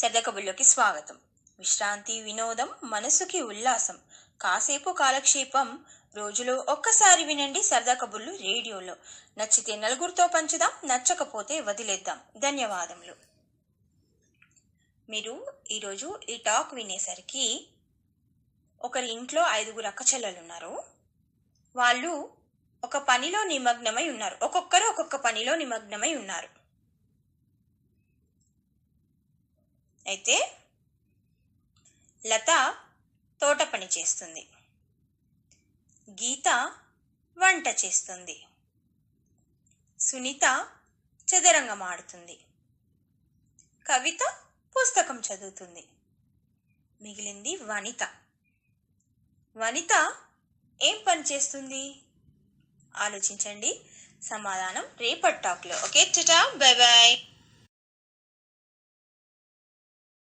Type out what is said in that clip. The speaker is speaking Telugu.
సరదా కబుర్లోకి స్వాగతం. విశ్రాంతి, వినోదం, మనసుకి ఉల్లాసం, కాసేపు కాలక్షేపం. రోజులో ఒక్కసారి వినండి సరదా కబుర్లు రేడియోలో. నచ్చితే నలుగురితో పంచుదాం, నచ్చకపోతే వదిలేద్దాం. ధన్యవాదములు. మీరు ఈరోజు ఈ టాక్ వినేసరికి ఒకరి ఇంట్లో 5 అక్కచెల్లెలు ఉన్నారు. వాళ్ళు ఒక పనిలో నిమగ్నమై ఉన్నారు. ఒక్కొక్కరు ఒక్కొక్క పనిలో నిమగ్నమై ఉన్నారు. అయితే లత తోట పని చేస్తుంది, గీత వంట చేస్తుంది, సునీత చదరంగం ఆడుతుంది, కవిత పుస్తకం చదువుతుంది. మిగిలింది వనిత. వనిత ఏం పని చేస్తుంది? ఆలోచించండి. సమాధానం రేపటి టాక్లో. Okay, tata, bye bye.